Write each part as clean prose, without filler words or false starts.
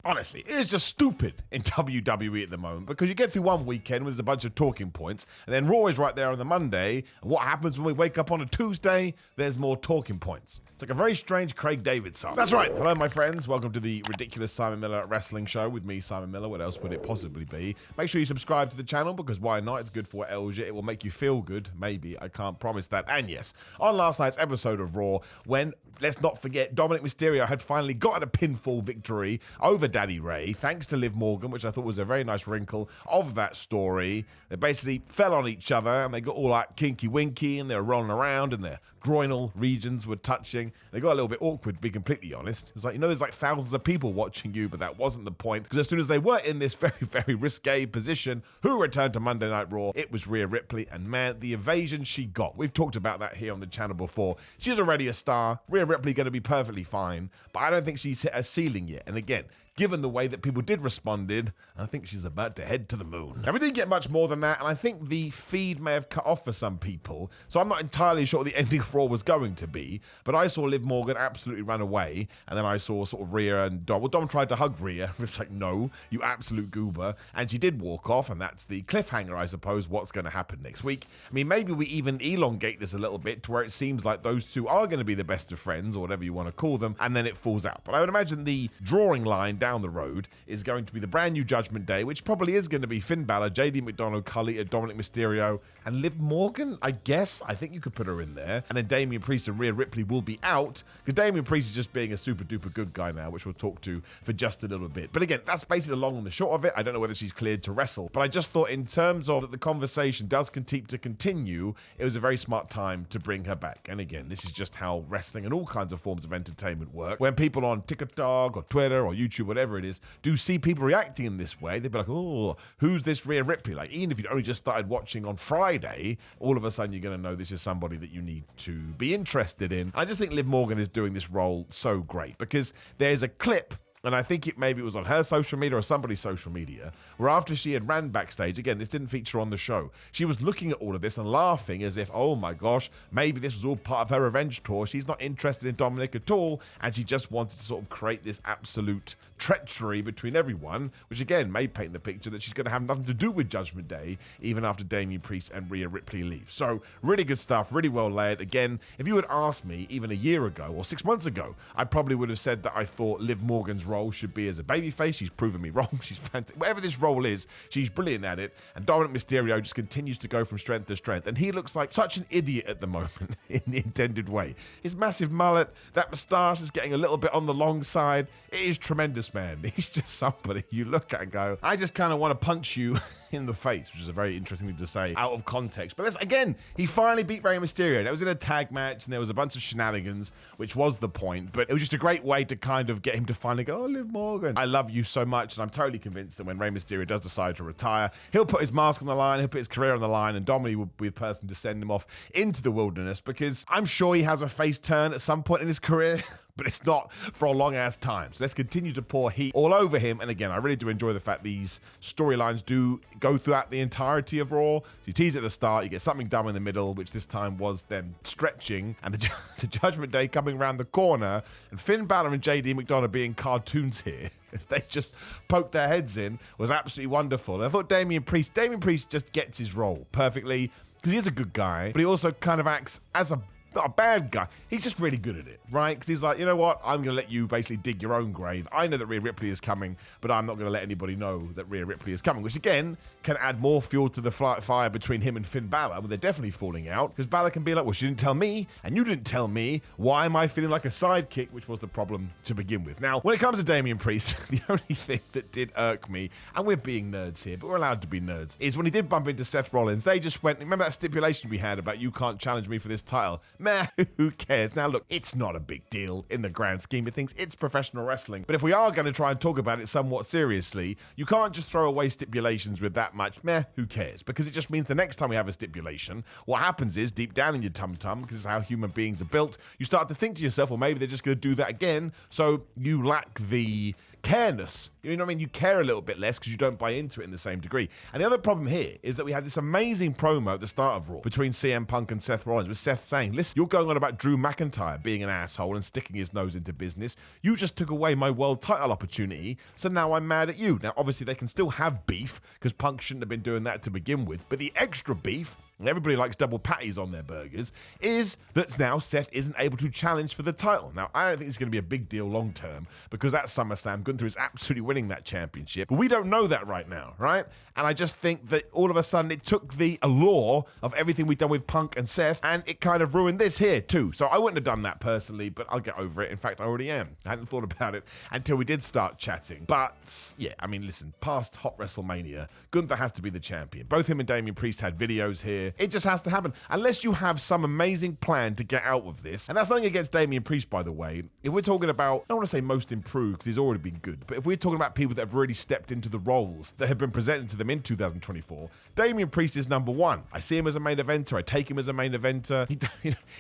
Honestly, it is just stupid in WWE at the moment because you get through one weekend with a bunch of talking points, and then Raw is right there on the Monday, and what happens when we wake up on a Tuesday? There's more talking points. It's like a very strange Craig David song. That's right. Hello, my friends. Welcome to the ridiculous Simon Miller Wrestling Show with me, Simon Miller. What else would it possibly be? Make sure you subscribe to the channel because why not? It's good for Elja. It will make you feel good. Maybe. I can't promise that. And yes, on last night's episode of Raw, when, let's not forget, Dominic Mysterio had finally gotten a pinfall victory over Daddy Ray, thanks to Liv Morgan, which I thought was a very nice wrinkle of that story. They basically fell on each other and they got all like kinky winky and they were rolling around and their groinal regions were touching. They got a little bit awkward, to be completely honest. It was like, there's like thousands of people watching you, but that wasn't the point. Because as soon as they were in this very, very risque position, who returned to Monday Night Raw? It was Rhea Ripley. And man, the evasion she got. We've talked about that here on the channel before. She's already a star. Rhea Ripley going to be perfectly fine. But I don't think she's hit a ceiling yet. And again, given the way that people did responded, I think she's about to head to the moon. Now, we didn't get much more than that, and I think the feed may have cut off for some people, so I'm not entirely sure what the ending of Raw was going to be, but I saw Liv Morgan absolutely run away, and then I saw sort of Rhea and Dom. Well, Dom tried to hug Rhea. It's like, no, you absolute goober, and she did walk off, and that's the cliffhanger, I suppose, what's going to happen next week. I mean, maybe we even elongate this a little bit to where it seems like those two are going to be the best of friends, or whatever you want to call them, and then it falls out. But I would imagine the drawing line down the road is going to be the brand new Judgment Day, which probably is going to be Finn Balor, JD McDonough, Khali, Dominic Mysterio, and Liv Morgan, I guess. I think you could put her in there. And then Damian Priest and Rhea Ripley will be out, because Damian Priest is just being a super duper good guy now, which we'll talk to for just a little bit. But again, that's basically the long and the short of it. I don't know whether she's cleared to wrestle, but I just thought in terms of that the conversation does continue, it was a very smart time to bring her back. And again, this is just how wrestling and all kinds of forms of entertainment work. When people on TikTok or Twitter or YouTube, whatever it is, do see people reacting in this way, they'd be like, oh, who's this Rhea Ripley? Like, even if you'd only just started watching on Friday, all of a sudden you're going to know this is somebody that you need to be interested in. I just think Liv Morgan is doing this role so great because there's a clip, and I think maybe it was on her social media or somebody's social media, where after she had ran backstage, again, this didn't feature on the show, she was looking at all of this and laughing as if, oh my gosh, maybe this was all part of her revenge tour. She's not interested in Dominic at all, and she just wanted to sort of create this absolute treachery between everyone, which again may paint the picture that she's going to have nothing to do with Judgment Day, even after Damian Priest and Rhea Ripley leave. So really good stuff, really well led. Again, if you had asked me even a year ago or 6 months ago, I probably would have said that I thought Liv Morgan's role should be as a babyface. She's proven me wrong. She's fantastic. Whatever this role is, she's brilliant at it. And Dominic Mysterio just continues to go from strength to strength. And he looks like such an idiot at the moment in the intended way. His massive mullet, that moustache is getting a little bit on the long side. It is tremendous, man. He's just somebody you look at and go, I just kind of want to punch you in the face, which is a very interesting thing to say out of context. But again, he finally beat Rey Mysterio. That was in a tag match, and there was a bunch of shenanigans, which was the point. But it was just a great way to kind of get him to finally go, oh, Liv Morgan, I love you so much. And I'm totally convinced that when Rey Mysterio does decide to retire, he'll put his mask on the line, he'll put his career on the line, and Dominic will be the person to send him off into the wilderness, because I'm sure he has a face turn at some point in his career. But it's not for a long ass time. So let's continue to pour heat all over him. And again, I really do enjoy the fact these storylines do go throughout the entirety of Raw. So you tease at the start, you get something dumb in the middle, which this time was them stretching, and the Judgment Day coming around the corner, and Finn Balor and JD McDonough being cartoons here as they just poked their heads in, was absolutely wonderful. And I thought Damian Priest just gets his role perfectly, because he is a good guy, but he also kind of acts as not a bad guy. He's just really good at it, right? Because he's like, you know what? I'm going to let you basically dig your own grave. I know that Rhea Ripley is coming, but I'm not going to let anybody know that Rhea Ripley is coming, which again can add more fuel to the fire between him and Finn Balor, when they're definitely falling out, because Balor can be like, well, she didn't tell me, and you didn't tell me. Why am I feeling like a sidekick? Which was the problem to begin with. Now, when it comes to Damian Priest, the only thing that did irk me, and we're being nerds here, but we're allowed to be nerds, is when he did bump into Seth Rollins, they just went, remember that stipulation we had about you can't challenge me for this title? Meh, who cares? Now look, it's not a big deal in the grand scheme of things. It's professional wrestling. But if we are going to try and talk about it somewhat seriously, you can't just throw away stipulations with that much. Meh, who cares? Because it just means the next time we have a stipulation, what happens is deep down in your tum-tum, because it's how human beings are built, you start to think to yourself, well, maybe they're just going to do that again. So you lack the careness. You know what I mean? You care a little bit less because you don't buy into it in the same degree. And the other problem here is that we had this amazing promo at the start of Raw between CM Punk and Seth Rollins, with Seth saying, listen, you're going on about Drew McIntyre being an asshole and sticking his nose into business. You just took away my world title opportunity, so now I'm mad at you. Now, obviously, they can still have beef because Punk shouldn't have been doing that to begin with, but the extra beef, and everybody likes double patties on their burgers, is that now Seth isn't able to challenge for the title. Now, I don't think it's going to be a big deal long term, because at SummerSlam, Gunther is absolutely winning that championship. But we don't know that right now, right? And I just think that all of a sudden it took the allure of everything we've done with Punk and Seth, and it kind of ruined this here too. So I wouldn't have done that personally, but I'll get over it. In fact, I already am. I hadn't thought about it until we did start chatting. But yeah, I mean, listen, past Hot WrestleMania, Gunther has to be the champion. Both him and Damian Priest had videos here. It just has to happen. Unless you have some amazing plan to get out of this. And that's nothing against Damian Priest, by the way. If we're talking about, I don't want to say most improved, because he's already been good, but if we're talking about people that have really stepped into the roles that have been presented to them in 2024, Damian Priest is number one. I see him as a main eventer. I take him as a main eventer.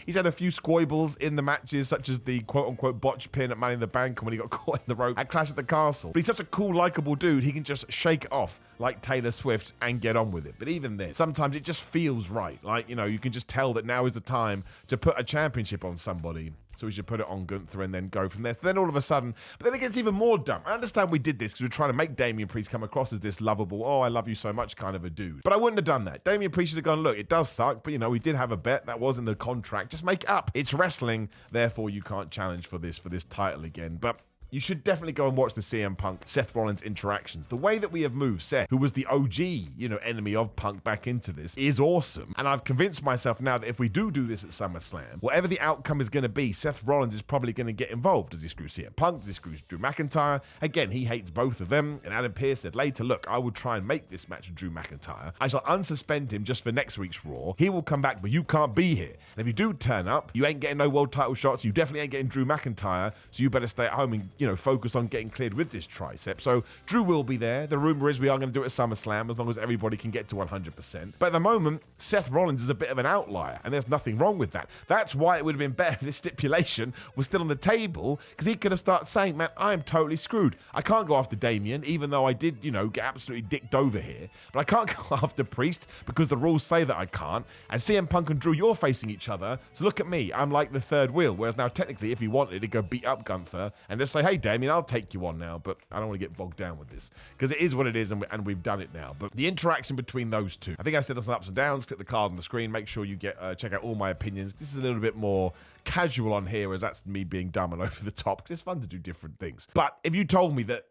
He's had a few squibbles in the matches, such as the quote-unquote botch pin at Money in the Bank and when he got caught in the rope at Clash at the Castle. But he's such a cool, likable dude, he can just shake it off like Taylor Swift and get on with it. But even then, sometimes it just feels right. Like, you know, you can just tell that now is the time to put a championship on somebody. So we should put it on Gunther and then go from there. So then all of a sudden, but then it gets even more dumb. I understand we did this because we're trying to make Damian Priest come across as this lovable, oh, I love you so much kind of a dude. But I wouldn't have done that. Damian Priest should have gone, look, it does suck, but you know, we did have a bet. That was in the contract. Just make it up. It's wrestling. Therefore, you can't challenge for this title again. But you should definitely go and watch the CM Punk Seth Rollins interactions. The way that we have moved Seth, who was the OG, enemy of Punk, back into this is awesome. And I've convinced myself now that if we do this at SummerSlam, whatever the outcome is going to be, Seth Rollins is probably going to get involved. Does he screw CM Punk? Does he screw Drew McIntyre? Again, he hates both of them. And Adam Pearce said later, look, I will try and make this match with Drew McIntyre. I shall unsuspend him just for next week's Raw. He will come back, but you can't be here. And if you do turn up, you ain't getting no world title shots. You definitely ain't getting Drew McIntyre. So you better stay at home and, focus on getting cleared with this tricep. So Drew will be there. The rumor is we are going to do it at SummerSlam as long as everybody can get to 100%. But at the moment, Seth Rollins is a bit of an outlier, and there's nothing wrong with that. That's why it would have been better if this stipulation was still on the table, because he could have started saying, man, I'm totally screwed. I can't go after Damian, even though I did, get absolutely dicked over here. But I can't go after Priest because the rules say that I can't. And CM Punk and Drew, you're facing each other. So look at me. I'm like the third wheel. Whereas now, technically, if he wanted to go beat up Gunther and just say, hey, Damian, I'll take you on now, but I don't want to get bogged down with this because it is what it is, and we've done it now. But the interaction between those two, I think I said this on Ups and Downs. Click the card on the screen. Make sure you check out all my opinions. This is a little bit more casual on here, as that's me being dumb and over the top, because it's fun to do different things. But if you told me that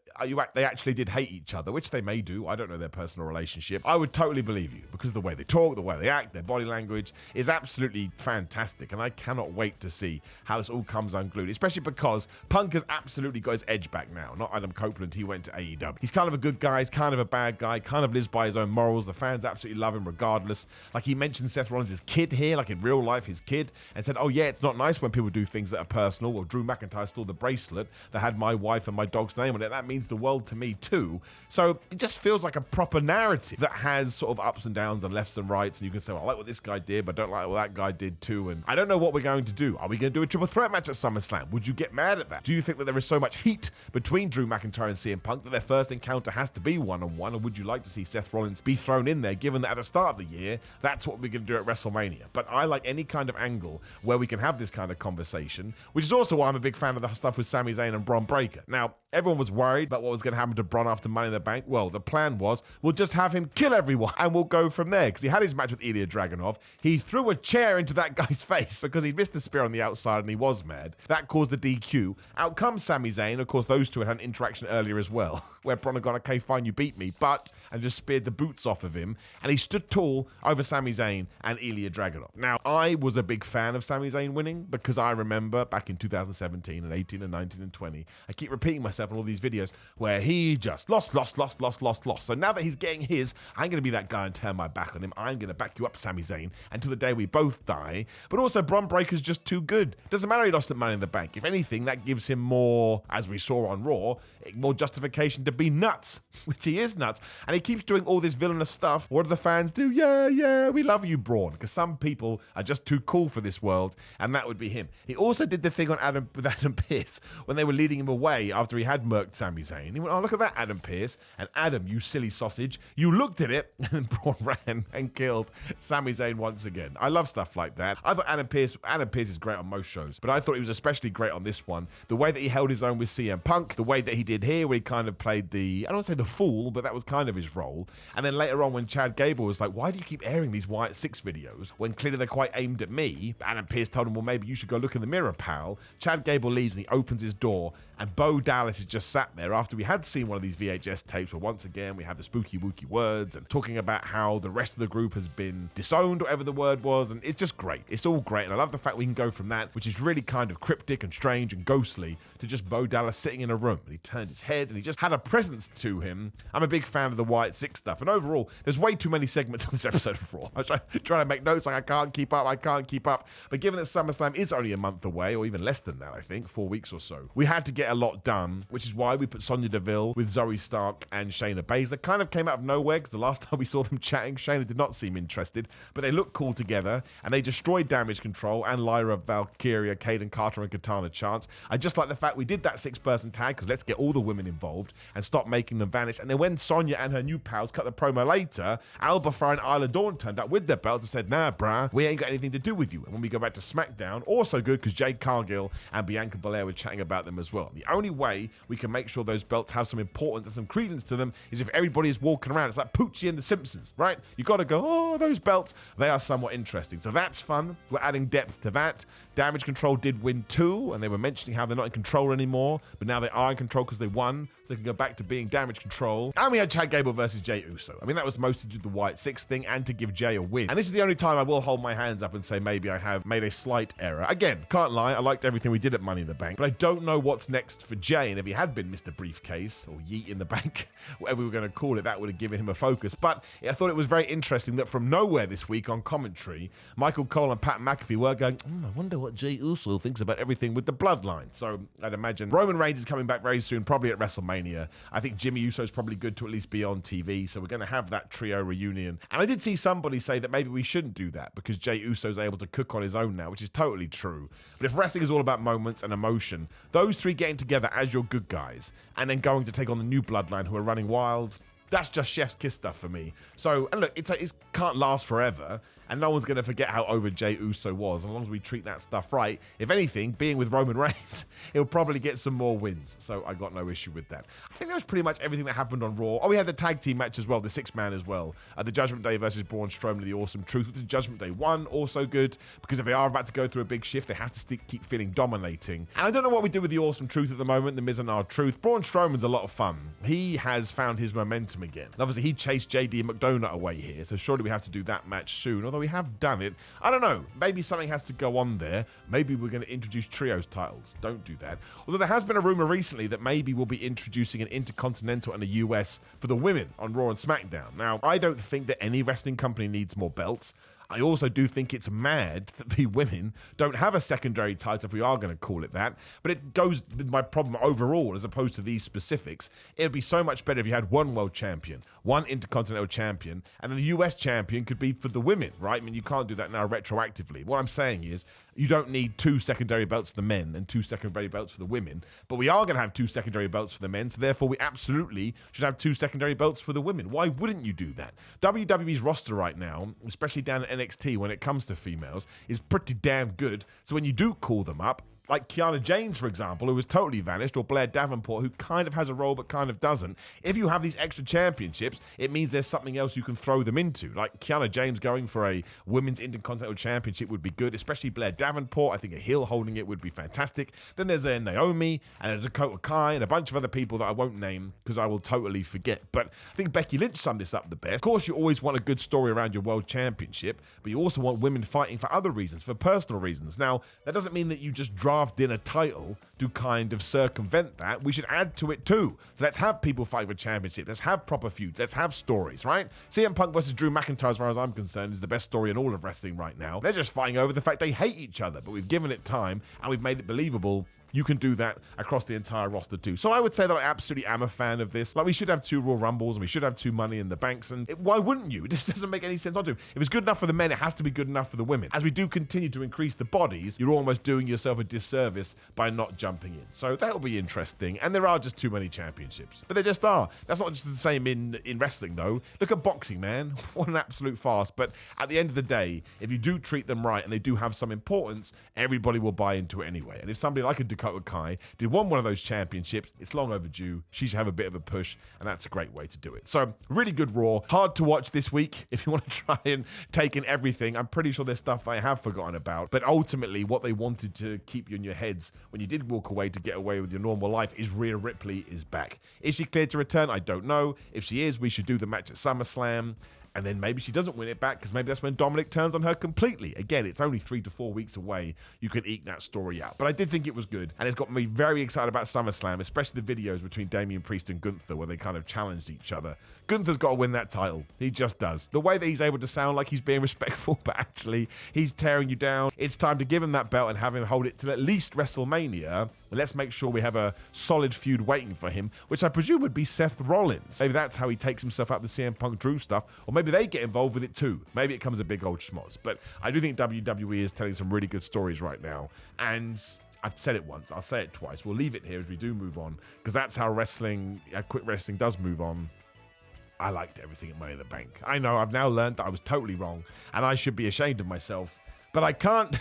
they actually did hate each other, which they may do, I don't know their personal relationship, I would totally believe you, because the way they talk, the way they act, their body language is absolutely fantastic, and I cannot wait to see how this all comes unglued, especially because Punk has absolutely got his edge back now. Not Adam Copeland, he went to AEW. He's kind of a good guy, he's kind of a bad guy, kind of lives by his own morals. The fans absolutely love him regardless. Like, he mentioned Seth Rollins' kid here, like in real life, his kid, and said, oh yeah, it's not nice when people do things that are personal. Well, Drew McIntyre stole the bracelet that had my wife and my dog's name on it. That means the world to me too. So it just feels like a proper narrative that has sort of ups and downs and lefts and rights, and you can say, well, I like what this guy did, but I don't like what that guy did too. And I don't know what we're going to do. Are we going to do a triple threat match at SummerSlam? Would you get mad at that? Do you think that there is so much heat between Drew McIntyre and CM Punk that their first encounter has to be one-on-one? Or would you like to see Seth Rollins be thrown in there, given that at the start of the year, that's what we're going to do at WrestleMania? But I like any kind of angle where we can have this kind of conversation, which is also why I'm a big fan of the stuff with Sami Zayn and Bron Breakker. Now, everyone was worried about what was going to happen to Bron after Money in the Bank. Well, the plan was we'll just have him kill everyone and we'll go from there, because he had his match with Ilya Dragunov. He threw a chair into that guy's face because he missed the spear on the outside and he was mad. That caused the DQ. Out comes Sami Zayn. Of course, those two had an interaction earlier as well, where Bron had gone, okay, fine, you beat me, but, and just speared the boots off of him, and he stood tall over Sami Zayn and Ilya Dragunov. Now, I was a big fan of Sami Zayn winning, because I remember back in 2017 and 18 and 19 and 20, I keep repeating myself in all these videos where he just lost. So now that he's getting his, I'm going to be that guy and turn my back on him. I'm going to back you up, Sami Zayn, until the day we both die. But also, Bron Breakker's just too good. Doesn't matter he lost at Money in the Bank. If anything, that gives him more, as we saw on Raw, more justification to be nuts, which he is nuts. And he keeps doing all this villainous stuff. What do the fans do? Yeah, we love you, Braun. Because some people are just too cool for this world, and that would be him. He also did the thing with Adam Pearce when they were leading him away after he had murked Sami Zayn. He went, oh, look at that, Adam Pearce. And Adam, you silly sausage, you looked at it and Braun ran and killed Sami Zayn once again. I love stuff like that. I thought Adam Pearce is great on most shows, but I thought he was especially great on this one. The way that he held his own with CM Punk, the way that he did here, where he kind of played I don't want to say the fool, but that was kind of his role. And then later on when Chad Gable was like, why do you keep airing these Wyatt 6 videos when clearly they're quite aimed at me? Adam Pearce told him, well, maybe you should go look in the mirror, pal. Chad Gable leaves and he opens his door, and Bo Dallas is just sat there after we had seen one of these VHS tapes where once again we have the spooky wooky words and talking about how the rest of the group has been disowned, whatever the word was, and it's just great. It's all great, and I love the fact we can go from that, which is really kind of cryptic and strange and ghostly, to just Bo Dallas sitting in a room, and he turned his head and he just had a presence to him. I'm a big fan of the Wyatt 6 stuff, and overall, there's way too many segments on this episode of Raw. I was trying to make notes like I can't keep up, but given that SummerSlam is only a month away, or even less than that, I think, 4 weeks or so, we had to get a lot done, which is why we put Sonia DeVille with Zoe Stark and Shayna Baszler. Kind of came out of nowhere, because the last time we saw them chatting, Shayna did not seem interested, but they look cool together, and they destroyed Damage Control and Lyra, Valkyria, Kaden Carter, and Katana Chance. I just like the fact we did that 6-person tag, because let's get all the women involved and stop making them vanish. And then when Sonya and her new pals cut the promo later, Alba Fyre and Isla Dawn turned up with their belts and said, nah, bruh, we ain't got anything to do with you. And when we go back to SmackDown, also good, because Jade Cargill and Bianca Belair were chatting about them as well. The only way we can make sure those belts have some importance and some credence to them is if everybody is walking around. It's like Poochie and the Simpsons, right? You got to go, oh, those belts, they are somewhat interesting. So that's fun. We're adding depth to that. Damage Control did win 2, and they were mentioning how they're not in control anymore, but now they are in control because they won, so they can go back to being Damage Control. And we had Chad Gable versus Jay Uso. I mean, that was mostly to do the Wyatt 6 thing and to give Jay a win. And this is the only time I will hold my hands up and say maybe I have made a slight error. Again, can't lie, I liked everything we did at Money in the Bank, but I don't know what's next for Jay, and if he had been Mr. Briefcase, or Yeet in the Bank, whatever we were going to call it, that would have given him a focus. But I thought it was very interesting that from nowhere this week on commentary, Michael Cole and Pat McAfee were going, I wonder what Jay Uso thinks about everything with the bloodline. So I'd imagine Roman Reigns is coming back very soon, probably at WrestleMania. I think Jimmy Uso is probably good to at least be on TV, so we're going to have that trio reunion. And I did see somebody say that maybe we shouldn't do that because Jay Uso is able to cook on his own now, which is totally true. But if wrestling is all about moments and emotion, those three getting together as your good guys and then going to take on the new bloodline who are running wild, that's just chef's kiss stuff for me. So, and look, it can't last forever, and no one's going to forget how over Jay Uso was. As long as we treat that stuff right, if anything, being with Roman Reigns, he'll probably get some more wins. So I got no issue with that. I think that was pretty much everything that happened on Raw. Oh, we had the tag team match as well, the 6-man as well. The Judgment Day versus Braun Strowman, the Awesome Truth, which is Judgment Day 1, also good, because if they are about to go through a big shift, they have to keep feeling dominating. And I don't know what we do with the Awesome Truth at the moment, the Miz and R-Truth. Braun Strowman's a lot of fun. He has found his momentum again. And obviously, he chased JD McDonough away here, so surely we have to do that match soon, although we have done it. I don't know. Maybe something has to go on there. Maybe we're going to introduce trios titles. Don't do that. Although there has been a rumor recently that maybe we'll be introducing an Intercontinental and a US for the women on Raw and SmackDown. Now, I don't think that any wrestling company needs more belts. I also do think it's mad that the women don't have a secondary title, if we are going to call it that. But it goes with my problem overall, as opposed to these specifics. It would be so much better if you had one world champion, one intercontinental champion, and then the US champion could be for the women, right? I mean, you can't do that now retroactively. What I'm saying is, you don't need 2 secondary belts for the men and 2 secondary belts for the women. But we are going to have 2 secondary belts for the men, so therefore we absolutely should have 2 secondary belts for the women. Why wouldn't you do that? WWE's roster right now, especially down at NXT when it comes to females, is pretty damn good. So when you do call them up, like Kiana James, for example, who has totally vanished, or Blair Davenport, who kind of has a role but kind of doesn't. If you have these extra championships, it means there's something else you can throw them into. Like Kiana James going for a Women's Intercontinental Championship would be good, especially Blair Davenport. I think a heel holding it would be fantastic. Then there's a Naomi and a Dakota Kai and a bunch of other people that I won't name because I will totally forget. But I think Becky Lynch summed this up the best. Of course, you always want a good story around your World Championship, but you also want women fighting for other reasons, for personal reasons. Now, that doesn't mean that you just draft in a title to kind of circumvent that. We should add to it too. So let's have people fight for championship. Let's have proper feuds. Let's have stories, right? CM Punk versus Drew McIntyre, as far as I'm concerned, is the best story in all of wrestling right now. They're just fighting over the fact they hate each other, but we've given it time and we've made it believable. you can do that across the entire roster too. So I would say that I absolutely am a fan of this. Like, we should have 2 Royal Rumbles and we should have 2 Money in the Banks, and why wouldn't you? It just doesn't make any sense not to. If it's good enough for the men, it has to be good enough for the women. As we do continue to increase the bodies, you're almost doing yourself a disservice by not jumping in. So that'll be interesting, and there are just too many championships. But there just are. That's not just the same in wrestling though. Look at boxing, man. What an absolute farce. But at the end of the day, if you do treat them right and they do have some importance, everybody will buy into it anyway. And if somebody like a Dakota Kai did won one of those championships, it's long overdue. She should have a bit of a push, and that's a great way to do it. So really good Raw. Hard to watch this week if you want to try and take in everything. I'm pretty sure there's stuff I have forgotten about, but ultimately what they wanted to keep you in your heads when you did walk away to get away with your normal life is Rhea Ripley is back. Is she cleared to return? I don't know. If she is, we should do the match at SummerSlam. And then maybe she doesn't win it back, because maybe that's when Dominic turns on her completely. Again, it's only 3 to 4 weeks away. You can eke that story out. But I did think it was good, and it's got me very excited about SummerSlam, especially the videos between Damian Priest and Gunther where they kind of challenged each other. Gunther's got to win that title. He just does. The way that he's able to sound like he's being respectful, but actually he's tearing you down. It's time to give him that belt and have him hold it till at least WrestleMania. Let's make sure we have a solid feud waiting for him, which I presume would be Seth Rollins. Maybe that's how he takes himself out of the CM Punk Drew stuff, or maybe they get involved with it too. Maybe it comes a big old schmoz. But I do think WWE is telling some really good stories right now, and I've said it once, I'll say it twice. We'll leave it here as we do move on, because that's how quick wrestling does move on. I liked everything at Money in the Bank. I know I've now learned that I was totally wrong, and I should be ashamed of myself. But I can't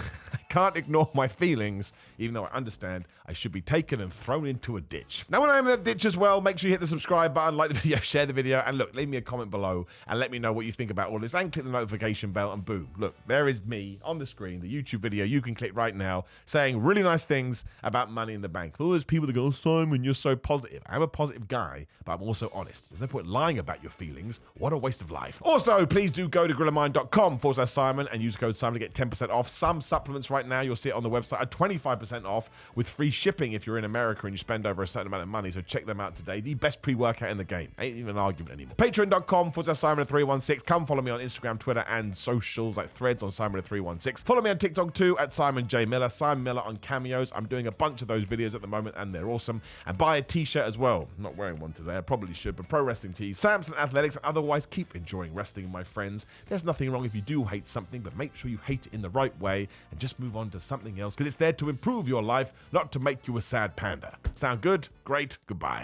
ignore my feelings, even though I understand I should be taken and thrown into a ditch. Now, when I'm in that ditch as well, make sure you hit the subscribe button, like the video, share the video, and look, leave me a comment below and let me know what you think about all this, and click the notification bell, and boom, look, there is me on the screen, the YouTube video you can click right now, saying really nice things about Money in the Bank. For all those people that go, oh, Simon, you're so positive. I'm a positive guy, but I'm also honest. There's no point lying about your feelings. What a waste of life. Also, please do go to grillermind.com/Simon and use code Simon to get 10% off some supplements right now. You'll see it on the website at 25% off with free shipping if you're in America and you spend over a certain amount of money. So check them out today. The best pre-workout in the game. Ain't even an argument anymore. Patreon.com/Simon316. Come follow me on Instagram, Twitter, and socials like Threads on Simon316. Follow me on TikTok too at Simon J Miller. Simon Miller on Cameos. I'm doing a bunch of those videos at the moment and they're awesome. And buy a t-shirt as well. I'm not wearing one today. I probably should, but Pro Wrestling Tees, Samson Athletics, and otherwise keep enjoying wrestling, my friends. There's nothing wrong if you do hate something, but make sure you hate it in the right way and just move on to something else, because it's there to improve your life, not to make you a sad panda. Sound good? Great. Goodbye.